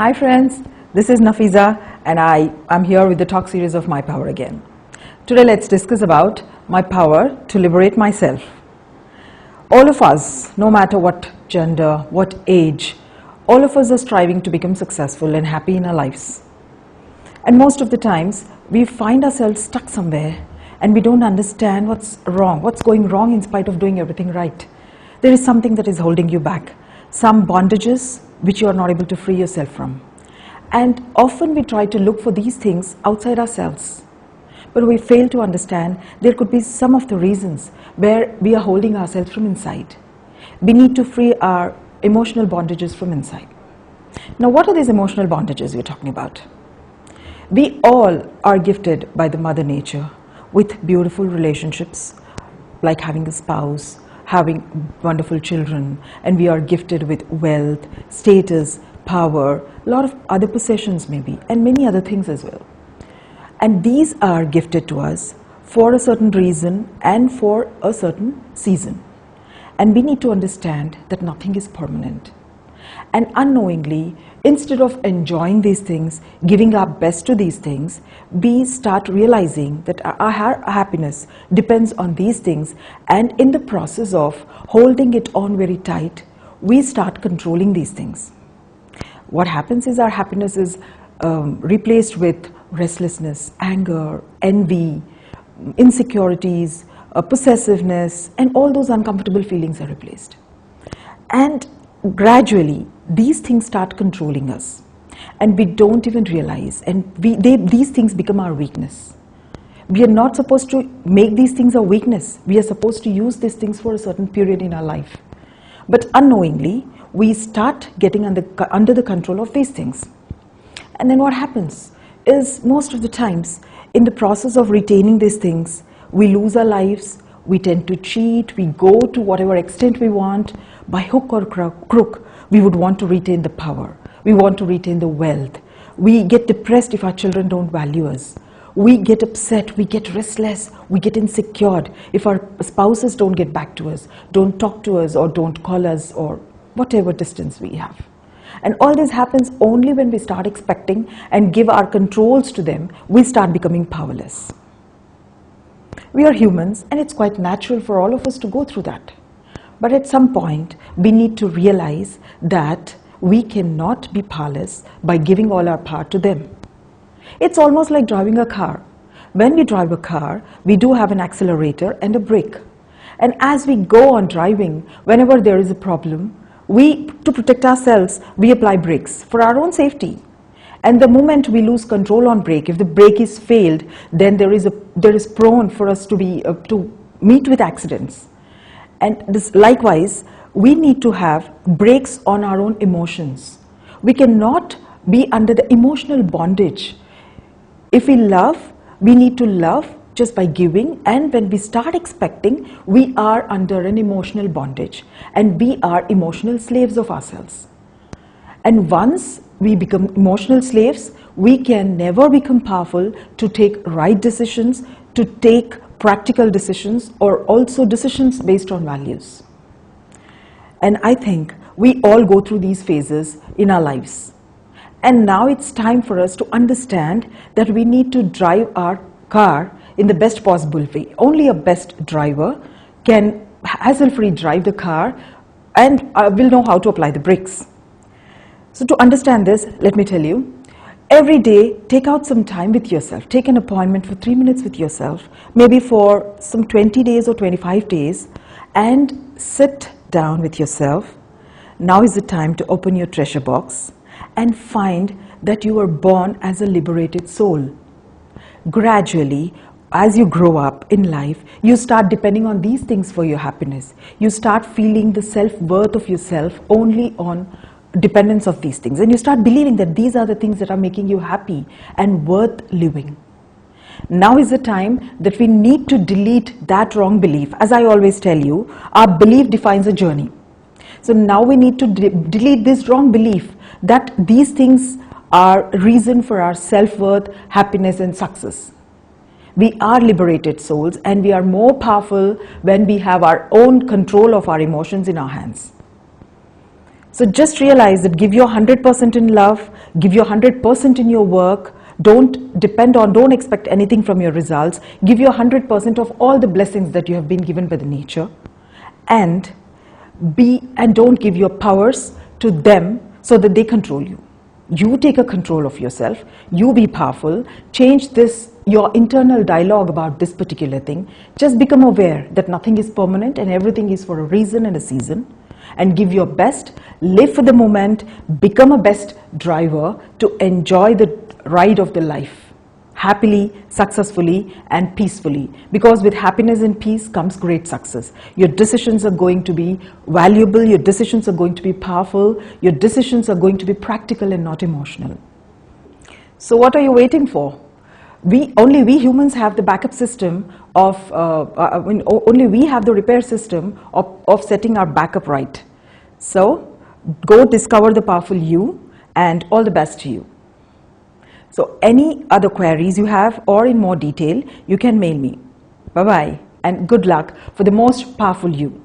Hi friends, this is Nafeesa and I'm here with the talk series of My Power again. Today let's discuss about my power to liberate myself. All of us, no matter what gender, what age, all of us are striving to become successful and happy in our lives. And most of the times we find ourselves stuck somewhere and we don't understand what's wrong, what's going wrong in spite of doing everything right. There is something that is holding you back, some bondages which you are not able to free yourself from. And often we try to look for these things outside ourselves. But we fail to understand there could be some of the reasons where we are holding ourselves from inside. We need to free our emotional bondages from inside. Now, what are these emotional bondages we're talking about? We all are gifted by the Mother Nature with beautiful relationships, like having a spouse, having wonderful children, and we are gifted with wealth, status, power, a lot of other possessions maybe, and many other things as well. And these are gifted to us for a certain reason and for a certain season. And we need to understand that nothing is permanent. And unknowingly, instead of enjoying these things, giving our best to these things, we start realizing that our happiness depends on these things, and in the process of holding it on very tight, we start controlling these things. What happens is our happiness is replaced with restlessness, anger, envy, insecurities, possessiveness, and all those uncomfortable feelings are replaced. And gradually, these things start controlling us, and we don't even realize, and these things become our weakness. We are not supposed to make these things our weakness. We are supposed to use these things for a certain period in our life. But unknowingly, we start getting under the control of these things. And then what happens is, most of the times, in the process of retaining these things, we lose our lives, we tend to cheat, we go to whatever extent we want. By hook or crook, we would want to retain the power. We want to retain the wealth. We get depressed if our children don't value us. We get upset, we get restless, we get insecure if our spouses don't get back to us, don't talk to us, or don't call us, or whatever distance we have. And all this happens only when we start expecting and give our controls to them. We start becoming powerless. We are humans, and it's quite natural for all of us to go through that. But at some point, we need to realize that we cannot be powerless by giving all our power to them. It's almost like driving a car. When we drive a car, we do have an accelerator and a brake. And as we go on driving, whenever there is a problem, to protect ourselves, we apply brakes for our own safety. And the moment we lose control on brake, if the brake is failed, then there is prone for us to meet with accidents. And this, likewise, we need to have brakes on our own emotions. We cannot be under the emotional bondage. If we love, we need to love just by giving, and when we start expecting, we are under an emotional bondage, and we are emotional slaves of ourselves. And once we become emotional slaves, we can never become powerful to take right decisions, to take practical decisions, or also decisions based on values. And I think we all go through these phases in our lives. And now it's time for us to understand that we need to drive our car in the best possible way. Only a best driver can hassle-free drive the car and will know how to apply the brakes. So to understand this, let me tell you, every day, take out some time with yourself. Take an appointment for 3 minutes with yourself, maybe for some 20 days or 25 days, and sit down with yourself. Now is the time to open your treasure box and find that you were born as a liberated soul. Gradually, as you grow up in life, you start depending on these things for your happiness. You start feeling the self-worth of yourself only on dependence of these things, and you start believing that these are the things that are making you happy and worth living. Now is the time that we need to delete that wrong belief. As I always tell you, our belief defines a journey. So now we need to delete this wrong belief that these things are reason for our self-worth, happiness, and success. We are liberated souls, and we are more powerful when we have our own control of our emotions in our hands. So just realize that give your 100% in love, give your 100% in your work. Don't expect anything from your results. Give your 100% of all the blessings that you have been given by the nature, and don't give your powers to them so that they control you. You take a control of yourself. You be powerful. Change your internal dialogue about this particular thing. Just become aware that nothing is permanent and everything is for a reason and a season. And give your best, live for the moment, become a best driver to enjoy the ride of the life happily, successfully, and peacefully. Because with happiness and peace comes great success. Your decisions are going to be valuable, your decisions are going to be powerful, your decisions are going to be practical and not emotional. So what are you waiting for? Only we humans have the backup system of, only we have the repair system of setting our backup right. So go discover the powerful you, and all the best to you. So any other queries you have or in more detail, you can mail me. Bye-bye and good luck for the most powerful you.